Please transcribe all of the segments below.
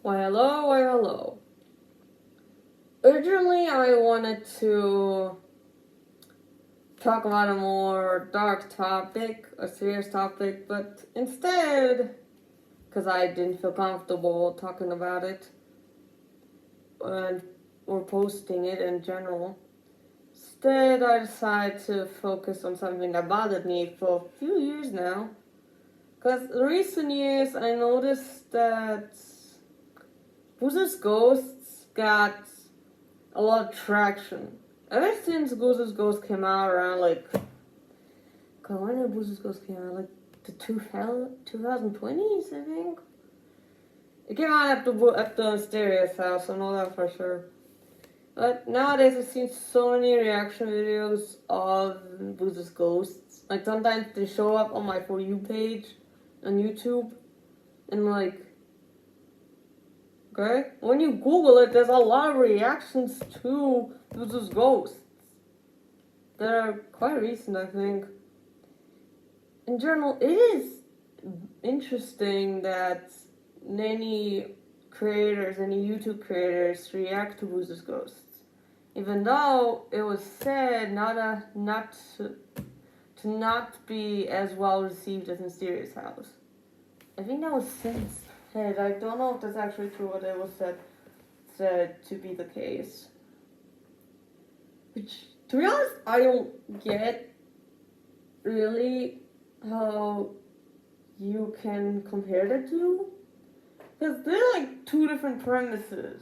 Why hello. Originally, I wanted to talk about a more dark topic, a serious topic, but instead, because I didn't feel comfortable talking about it and or posting it in general, instead I decided to focus on something that bothered me for a few years now. Because in recent years, I noticed that Boozoo's Ghosts got a lot of traction. Ever since Boozoo's Ghost came out around God, when did Boozoo's Ghost came out? Like the 2020s, I think. It came out after Mysterious House, I know that for sure. But nowadays I've seen so many reaction videos of Boozoo's Ghosts. Like sometimes they show up on my For You page on YouTube, and okay, when you Google it, there's a lot of reactions to Boozoo's Ghosts that are quite recent, I think. In general, it is interesting that any YouTube creators react to Boozoo's Ghosts. Even though it was said not to not be as well received as Mysterious House. I think that was since said. I don't know if that's actually true, but it was said to be the case. Which, to be honest, I don't get really how you can compare the two. Because they're like two different premises.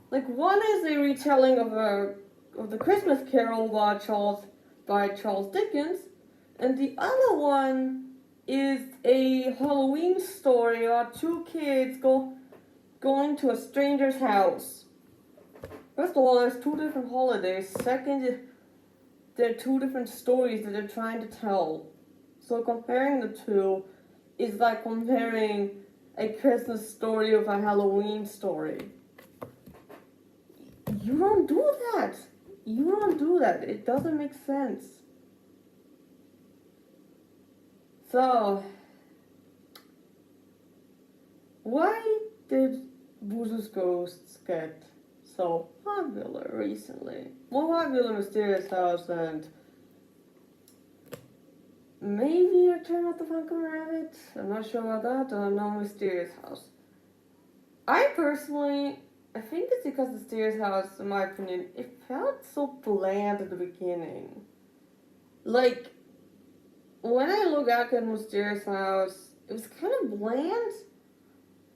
Like one is a retelling of the Christmas Carol by Charles Dickens, and the other one is a Halloween story about two kids going to a stranger's house. First of all, there's two different holidays. Second, there are two different stories that they're trying to tell. So comparing the two is like comparing a Christmas story with a Halloween story. You don't do that. It doesn't make sense. So, why did Boozoo's Ghosts get so popular recently? More popular than Mysterious House and maybe Return of the Funkin' Rabbit? I'm not sure about that. No, Mysterious House. I think it's because Mysterious House, in my opinion, it felt so bland at the beginning. Like, when I look back at Mysterious House, it was kind of bland.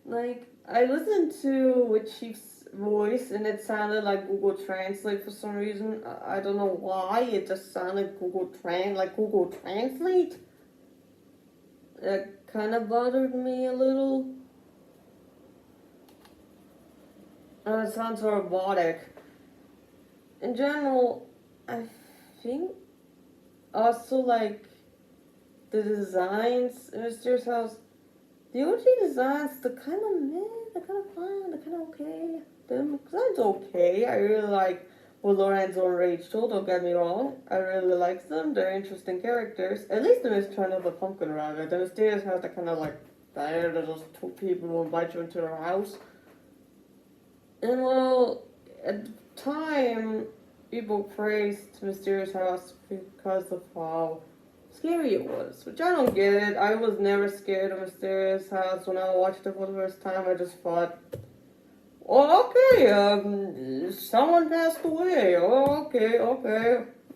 Like, I listened to with Chief's voice and it sounded like Google Translate for some reason. I don't know why, it just sounded Google Translate. That kind of bothered me a little. It sounds robotic. In general, I think also like the designs in Mysterious House, the OG designs, they're kind of meh, they're kind of fun, they're kind of okay. The designs okay. I really like Lorenzo and Rachel, don't get me wrong. I really like them. They're interesting characters. At least in Return of the Pumpkin Rabbit. The Mysterious House, they're kind of like, they're just two people who invite you into their house. And well, at the time, people praised Mysterious House because of how scary it was, which I don't get it. I was never scared of Mysterious House when I watched it for the first time. I just thought, oh, okay, someone passed away. Oh, okay.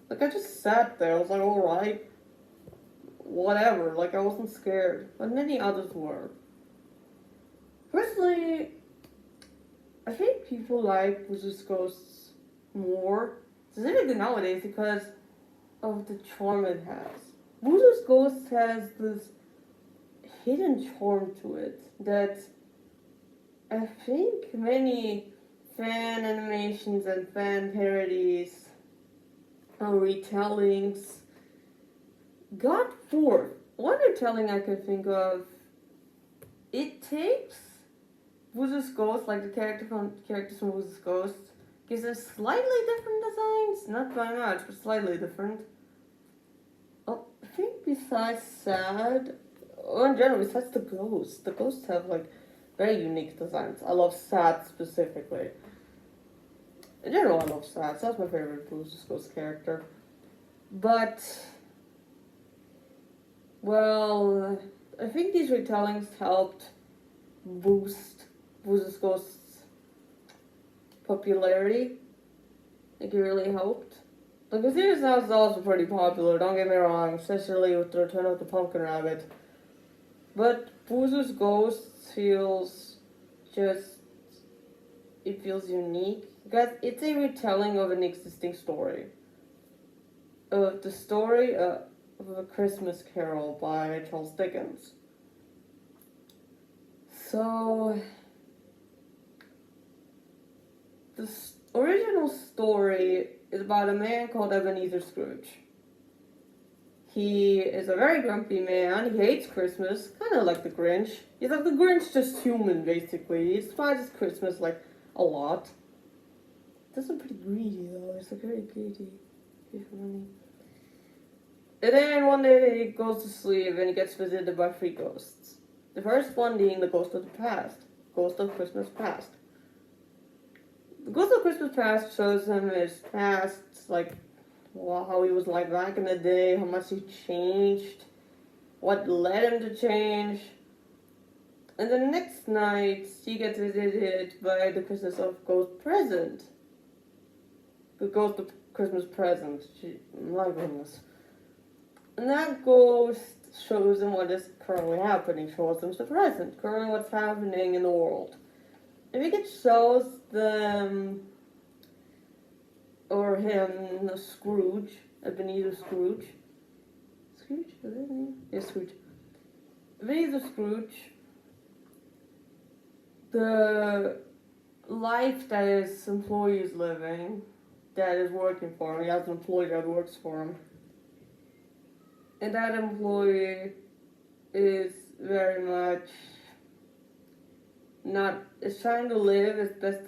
Like, I just sat there. I was like, alright, whatever. Like, I wasn't scared, but many others were. Personally, I think people like Boozoo's Ghosts more, specifically nowadays, because of the charm it has. Boozoo's Ghosts has this hidden charm to it that I think many fan animations and fan parodies or retellings got forth. One retelling I can think of, it takes Boozoo's Ghost, like the characters from Boozoo's Ghost, gives them slightly different designs, not by much, but slightly different. Oh, I think besides that, or in general, besides the ghosts have like Very unique designs. I love Sad specifically. In general, I love Sad. That's my favorite Boozoo Ghost character. But, well, I think these retellings helped boost Boozoo Ghost's popularity. Like, it really helped. Like, the series now is also pretty popular, don't get me wrong, especially with the return of the Pumpkin Rabbit. But Boozoo's Ghost feels just, it feels unique. Because it's a retelling of an existing story. Of the story of A Christmas Carol by Charles Dickens. So, the original story is about a man called Ebenezer Scrooge. He is a very grumpy man. He hates Christmas, kind of like the Grinch. He's like the Grinch, just human, basically. He despises Christmas, like, a lot. That's pretty greedy, though. He's like very greedy. And then one day he goes to sleep and he gets visited by 3 ghosts. The first one being the ghost of the past. Ghost of Christmas Past. The Ghost of Christmas Past shows him his past, like, how he was like back in the day, how much he changed, what led him to change. And the next night, he gets visited by the Christmas of Ghost Present. The Ghost of Christmas Present. My goodness. And that ghost shows him what is currently happening, shows him the present, currently what's happening in the world. I think it shows them, or him, Scrooge, Ebenezer Scrooge. Scrooge? Is that his name? Yes, Scrooge. Ebenezer Scrooge, the life that his employee is living, that is working for him. He has an employee that works for him. And that employee is very much is trying to live as best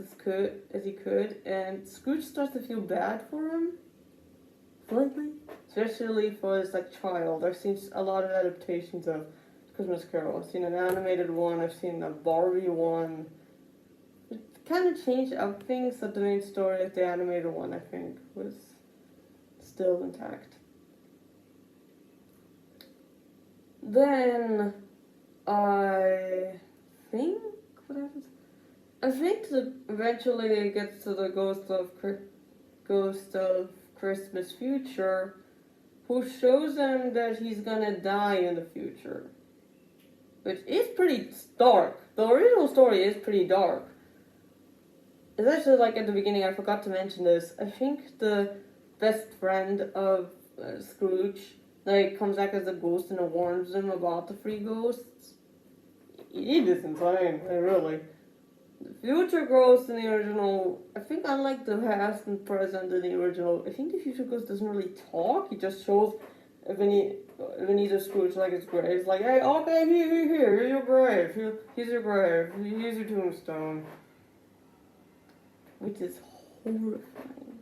as he could, and Scrooge starts to feel bad for him, slightly, especially for his child. I've seen a lot of adaptations of Christmas Carol. I've seen an animated one. I've seen a Barbie one. It kind of changed up things, but the main story of the animated one, I think, was still intact. Then I think what happens? I think that eventually it gets to the ghost of Christmas Future, who shows him that he's gonna die in the future, which is pretty dark. The original story is pretty dark. Especially at the beginning, I forgot to mention this. I think the best friend of Scrooge comes back as a ghost and warns him about the 3 ghosts. It is insane, really. The future ghost in the original, I think unlike the past and present in the original, I think the future ghost doesn't really talk. He just shows Ebenezer Scrooge his grave. He's like, hey, okay, here's your grave. Here's your grave. Here's your tombstone. Which is horrifying.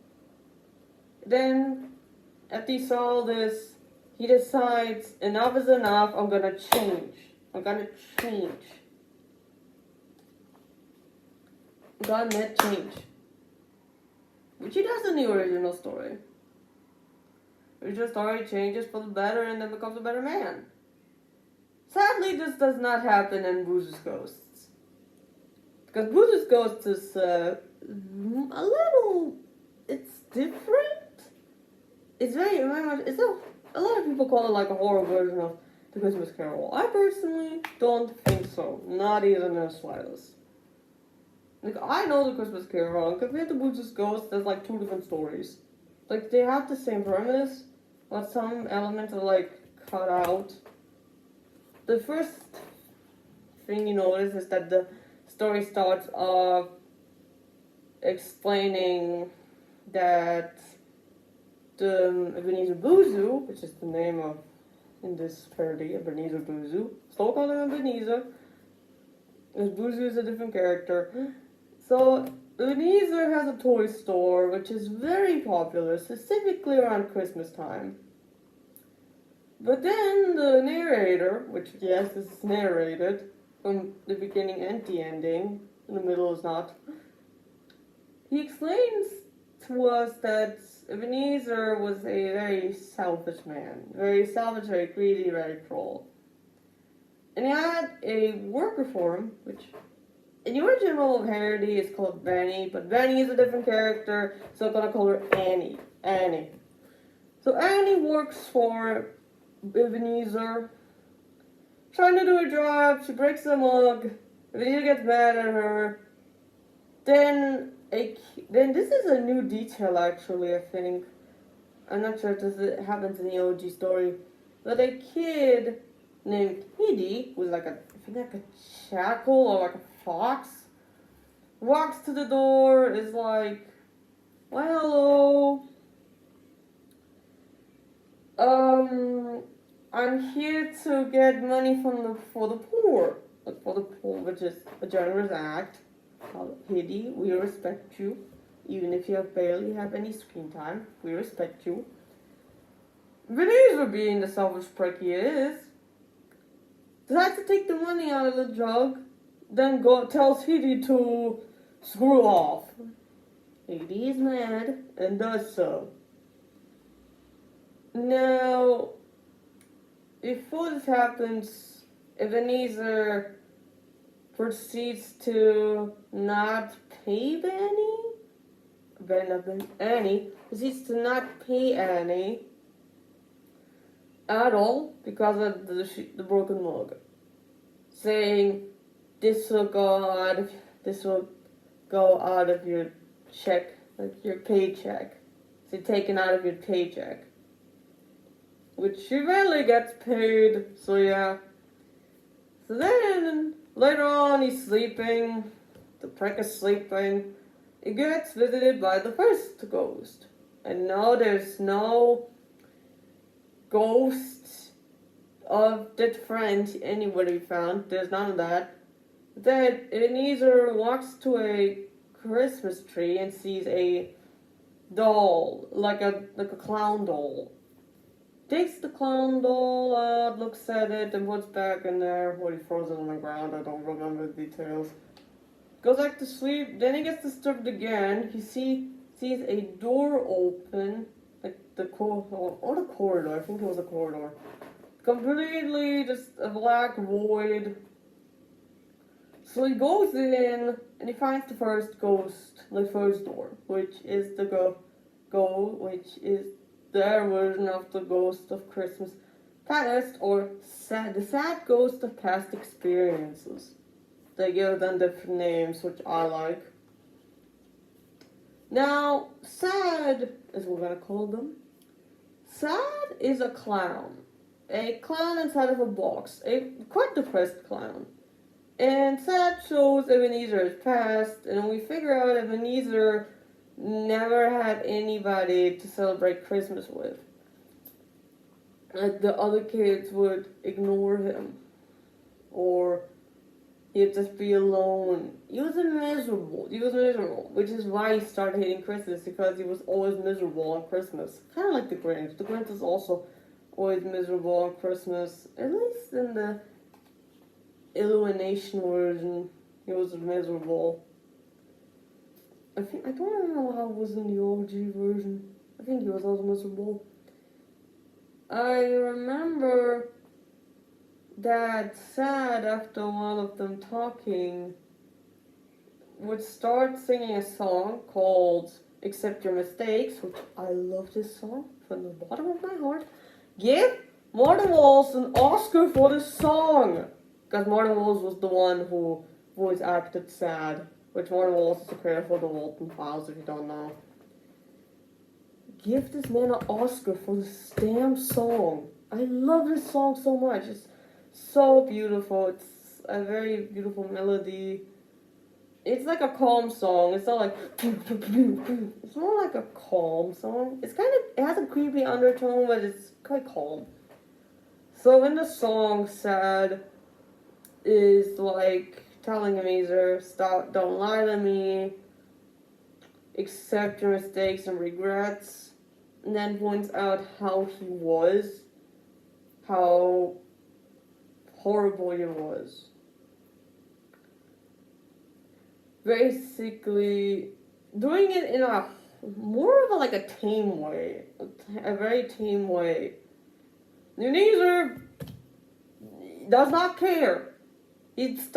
Then, after he saw this, he decides, enough is enough, I'm gonna change. God meant change. Which he does in the original story. The story changes for the better and then becomes a better man. Sadly, this does not happen in Boozoo's Ghosts. Because Boozoo's Ghosts is a little, it's different. It's very much, a lot of people call it a horror version of The Christmas Carol. I personally don't think so. Not even in the slightest. I know The Christmas Carol, and compared to Boozoo's Ghost, there's 2 different stories. They have the same premise, but some elements are cut out. The first thing you notice is that the story starts off explaining that the Ebenezer Boozoo, which is the name of, in this parody, Ebenezer Boozoo. Still call him Ebenezer, because Boozoo is a different character. So, Ebenezer has a toy store, which is very popular, specifically around Christmas time. But then the narrator, which, yes, this is narrated, from the beginning and the ending. In the middle is not. He explains to us that Ebenezer was a very selfish man. Very selfish, very greedy, very cruel. And he had a worker for him, which in the original parody is called Benny, but Benny is a different character, so I'm gonna call her Annie. Annie. So Annie works for Ebenezer, trying to do her job. She breaks the mug. Ebenezer gets mad at her. Then this is a new detail actually, I think. I'm not sure if this happens in the OG story, but a kid named Kitty, who's like a jackal or like a fox, walks to the door, is like, well, hello, I'm here to get money for the poor, which is a generous act. Kitty, we respect you, even if you barely have any screen time, we respect you. Ebenezer, being the selfish prick he is, decides to take the money out of the jug, then tells Hitty to screw off. Hitty is mad and does so. Now, before this happens, Ebenezer proceeds to not pay Annie proceeds to not pay Annie at all because of the broken mug, saying this will go out of your check, like your paycheck. So taken out of your paycheck, which she rarely gets paid. So yeah. So then later on, he's sleeping. The prick is sleeping. He gets visited by the first ghost, and no, there's no ghost of dead friend anybody found. There's none of that. Then Ebenezer walks to a Christmas tree and sees a doll, like a clown doll. Takes the clown doll out, looks at it, and puts back in there. What, he throws it on the ground, I don't remember the details. Goes back to sleep, then he gets disturbed again. He sees a door open, like the corridor, I think it was a corridor. Completely just a black void. So he goes in, and he finds the first ghost, the first door, which is which is their version of the ghost of Christmas past, or the sad ghost of past experiences. They give them different names, which I like. Now, Sad, as we're gonna call them, Sad is a clown. A clown inside of a box. A quite depressed clown. And Sad shows Ebenezer's past, and we figure out Ebenezer never had anybody to celebrate Christmas with. Like the other kids would ignore him, or he'd just be alone. He was miserable, which is why he started hating Christmas, because he was always miserable on Christmas. Kind of like the Grinch. The Grinch is also always miserable on Christmas, at least in the Illumination version, he was miserable. I don't remember how it was in the OG version. I think he was also miserable. I remember that Sad, after one of them talking, would start singing a song called Accept Your Mistakes, which I love this song from the bottom of my heart. Give Martin Walsh an Oscar for this song! Because Martin Walsh was the one who voice acted Sad, which Martin Walsh is the creator for the Walton Files, if you don't know. Give this man an Oscar for this damn song. I love this song so much. It's so beautiful. It's a very beautiful melody. It's like a calm song. It's not like it's more like a calm song. It has a creepy undertone, but it's quite calm. So in the song, Sad is like telling Ebenezer, don't lie to me, accept your mistakes and regrets, and then points out how he was, how horrible he was. basically doing it in a more of a, like a tame way, a very tame way. Ebenezer does not care. He keeps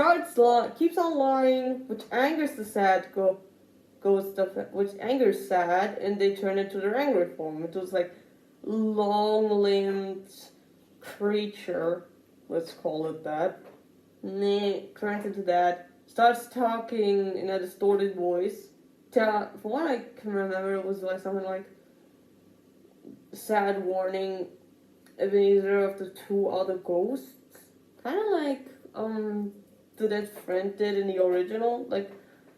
on lying, which angers the sad ghost of, which angers sad, and they turn into their angry form. It was like long-limbed creature, let's call it that. And they turns into that, starts talking in a distorted voice. From what I can remember, it was like something like sad warning Ebenezer of the two other ghosts. Kind of like the dead friend did in the original. Like,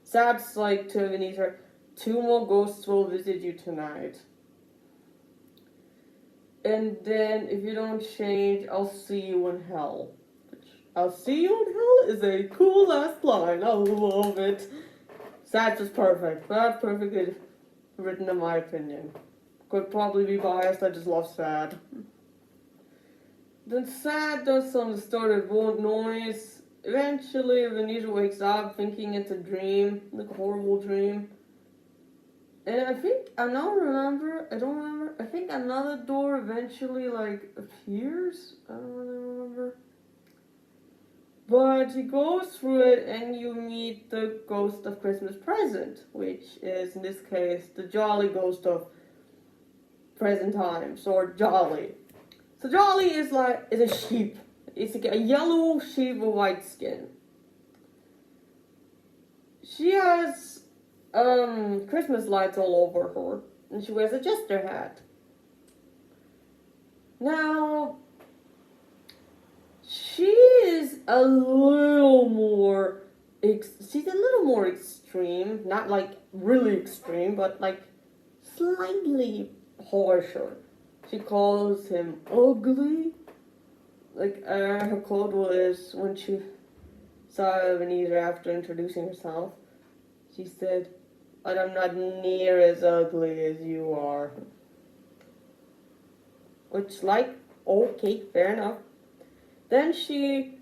Sad's like to Ebenezer, 2 more ghosts will visit you tonight. And then, if you don't change, I'll see you in hell. Which, I'll see you in hell is a cool last line. I love it. Sad's just perfect. That's perfectly written in my opinion. Could probably be biased, I just love Sad. Then Sad does some distorted noise. Eventually, Ebenezer wakes up thinking it's a dream, like a horrible dream. And I don't remember, I think another door eventually, like, appears? I don't really remember. But he goes through it and you meet the ghost of Christmas Present, which is, in this case, the jolly ghost of present times, or Jolly. So Jolly is a sheep. It's like a yellow sheep with white skin. She has Christmas lights all over her, and she wears a jester hat. Now, she is a little more, she's a little more extreme, not like really extreme, but like slightly harsher. She calls him ugly. Like, her quote was when she saw Ebenezer after introducing herself. She said, "But I'm not near as ugly as you are." Which, like, okay, fair enough. Then she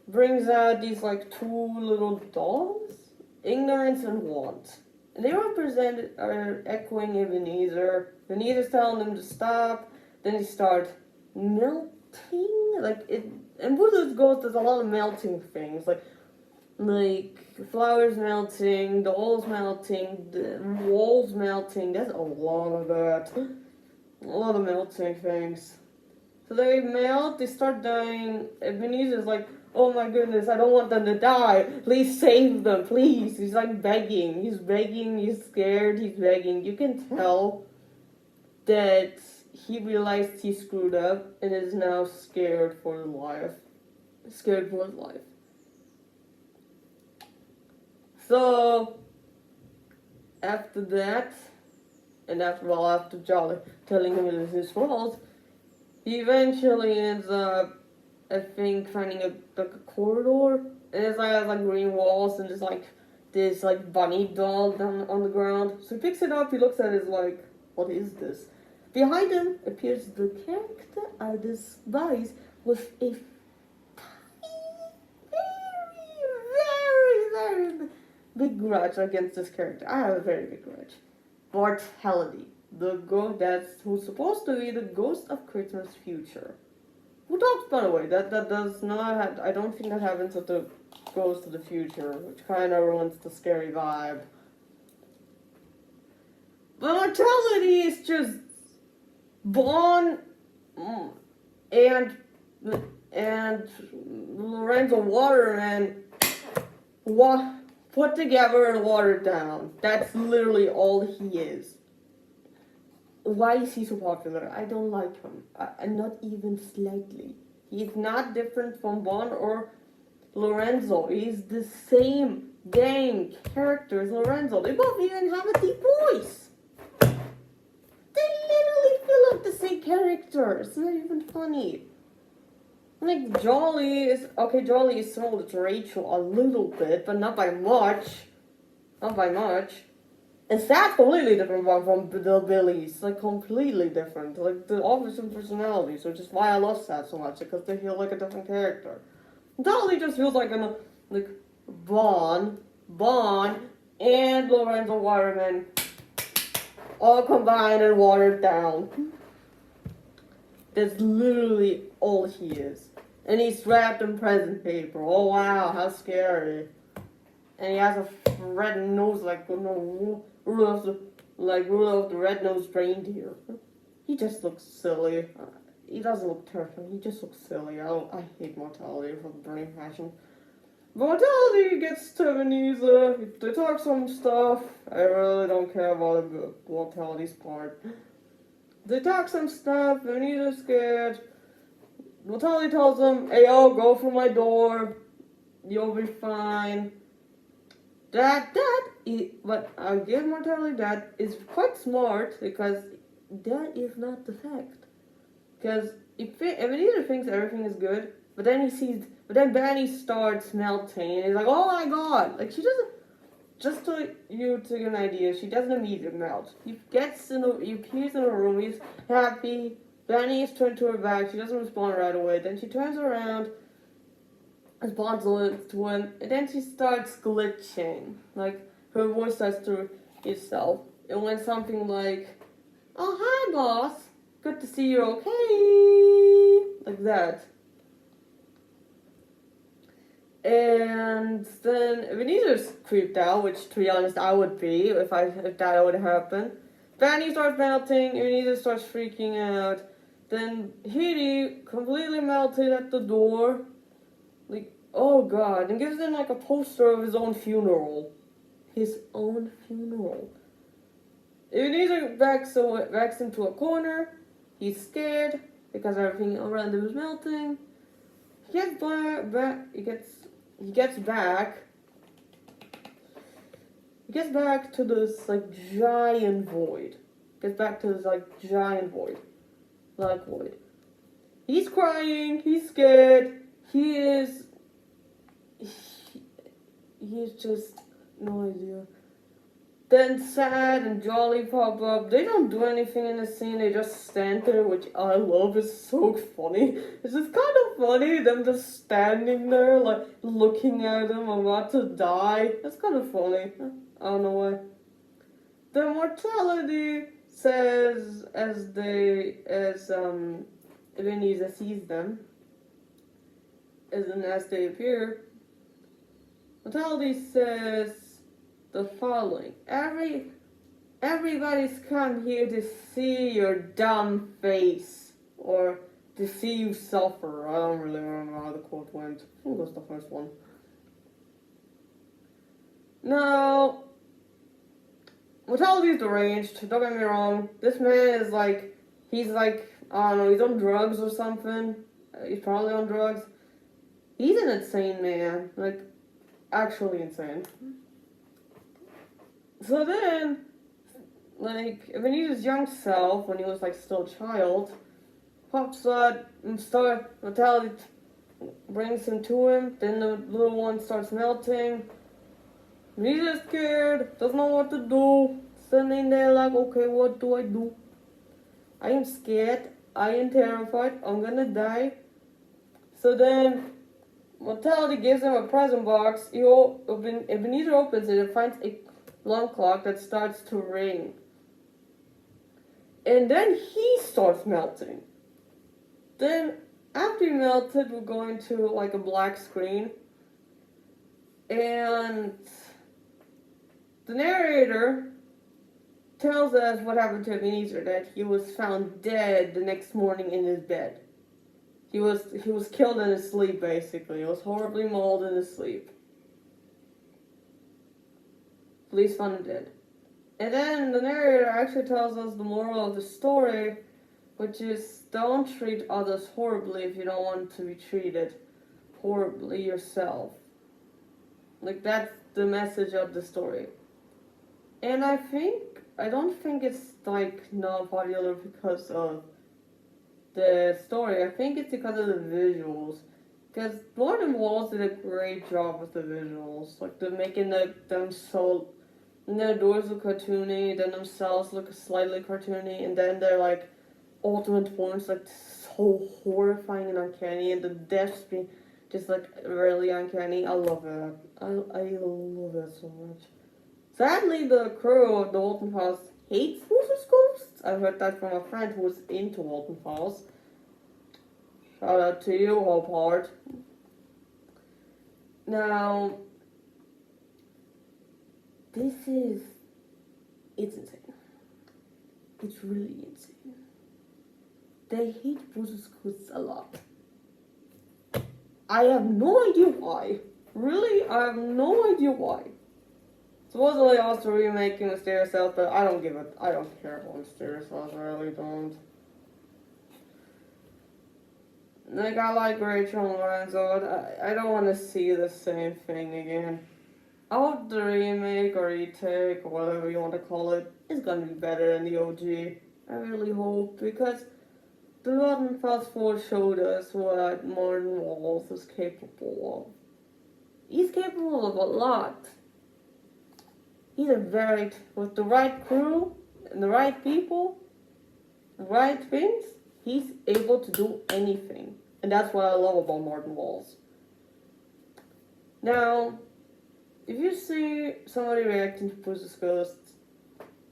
brings out these, like, 2 little dolls, Ignorance and Want. And they are echoing Ebenezer. Ebenezer's telling them to stop. Then they start melting. Like, and Boozoo's Ghost does a lot of melting things. Like flowers melting, dolls melting, the walls melting. There's a lot of that. A lot of melting things. So they melt, they start dying. Ebenezer's like, "Oh my goodness, I don't want them to die. Please save them, please." He's like begging. He's begging, he's scared, he's begging. You can tell that he realized he screwed up and is now scared for his life. Scared for his life. So, after that, and after Jolly telling him it was his fault, he eventually ends up, I think, finding a corridor, and it's has like green walls, and there's like this like bunny doll down on the ground. So he picks it up, he looks at it, like, what is this? Behind him appears the character I despise with a very big grudge against this character. I have a very big grudge. Mortality. Who's supposed to be the ghost of Christmas future. Who talks, by the way? That does not I don't think that happens with the ghost of the future, which kind of ruins the scary vibe. But Mortality is just Vaughn and Lorenzo Waterman put together and watered down. That's literally all he is. Why is he so popular? I don't like him. Not even slightly. He's not different from Vaughn or Lorenzo. He's the same dang character as Lorenzo. They both even have a deep voice. They literally fill up the same character. It's not even funny. Like, Jolly is similar to Rachel a little bit, but not by much. Not by much. And Sad's completely different from the Billies. Like, completely different. Like, the opposite personalities, which is why I love Sad so much, because they feel like a different character. Jolly just feels like Vaughn, Bond and Lorenzo Waterman all combined and watered down. That's literally all he is. And he's wrapped in present paper. Oh wow, how scary. And he has a red nose like Rudolph the red-nosed reindeer. He just looks silly. He doesn't look terrifying. He just looks silly. I hate mortality for burning passion. But mortality gets to Ebenezer. They talk some stuff. I really don't care about the mortality's part. They talk some stuff. Ebenezer's scared. Mortality tells him, "Hey, yo, go through my door. You'll be fine." But I'll give Mortality that is quite smart because that is not the fact. Because Ebenezer thinks everything is good, but then Benny starts melting, and he's like, "Oh my god!" Like she doesn't. Just to get an idea, she doesn't immediately melt. He appears in a room. He's happy. Benny is turned to her back. She doesn't respond right away. Then she turns around. Responds to him, and then she starts glitching. Like her voice starts to itself. It went something like, "Oh hi boss, good to see you're okay," like that. And then Ebenezer's creeped out, which to be honest I would be if that would happen. Fanny starts melting. Ebenezer starts freaking out. Then Hitty completely melted at the door. Like, oh god, and gives him like a poster of his own funeral. His own funeral. Ebenezer backs into a corner. He's scared because everything around him is melting. He gets back to this like giant void. Black void. He's crying. He's scared. He's just no idea. Then Sad and Jolly pop up. They don't do anything in the scene. They just stand there, which I love. It's so funny. It's just kind of funny, them just standing there, like, looking at them, about to die. It's kind of funny. I don't know why. The Mortality says, as Ebenezer sees them, as they appear, Mortality says the following: everybody's come here to see your dumb face, or to see you suffer. I don't really remember how the quote went. I think it was the first one. Now, Mortality's deranged, don't get me wrong. This man is like, I don't know, he's on drugs or something. He's probably on drugs. He's an insane man, like, actually insane. So then, like, Ebenezer's young self, when he was, like, still a child, pops out and Mortality brings him to him. Then the little one starts melting. Ebenezer's scared, doesn't know what to do. Standing there like, okay, what do I do? I am scared. I am terrified. I'm gonna die. So then, Mortality gives him a present box. Ebenezer opens it and finds a alarm clock that starts to ring. And then he starts melting. Then, after he melted, we're going to like a black screen. And the narrator tells us what happened to Ebenezer, that he was found dead the next morning in his bed. He was killed in his sleep, basically. He was horribly mauled in his sleep. Police found him dead. And then the narrator actually tells us the moral of the story, which is don't treat others horribly if you don't want to be treated horribly yourself. Like, that's the message of the story. And I don't think it's like not popular because of the story. I think it's because of the visuals. Because Lord and Walls did a great job with the visuals. Like, they're making them so, their doors look cartoony, then themselves look slightly cartoony, and then they're like ultimate points, like so horrifying and uncanny, and the deaths just like really uncanny. I love it. I love it so much. Sadly, the crew of the Walton House hates Boozoo's ghosts. I heard that from a friend who's into Walton House. Shout out to you, Hopard. Now, it's insane. It's really insane. They hate Boozoo's ghosts a lot. I have no idea why. Really, I have no idea why. Supposedly also remaking Mysterious House, but I don't care about Mysterious House, I really don't. Like, I like Rachel and Lorenzo, I don't want to see the same thing again. I hope the remake or retake, or whatever you want to call it, is gonna be better than the OG. I really hope, because the Rotten Fast 4 showed us what Martin Walls is capable of. He's capable of a lot. With the right crew, and the right people, the right things, he's able to do anything. And that's what I love about Martin Walls. Now, if you see somebody reacting to Boozoo's Ghosts,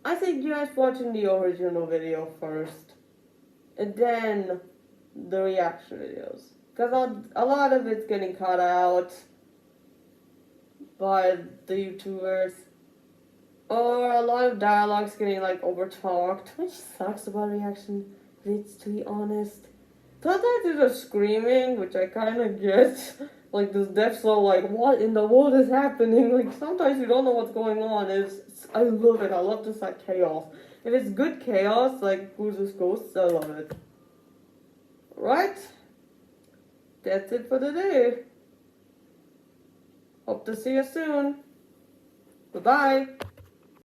I suggest watching the original video first. And then the reaction videos. Because a lot of it's getting cut out by the YouTubers. Or a lot of dialogue's getting like overtalked, which sucks about reaction vids, to be honest. Sometimes they're just screaming, which I kind of get. Like this death slow, like what in the world is happening? Like sometimes you don't know what's going on. I love it. I love this like chaos. If it's good chaos, like Boozoo's Ghosts, I love it. Right? That's it for today. Hope to see you soon. Bye-bye.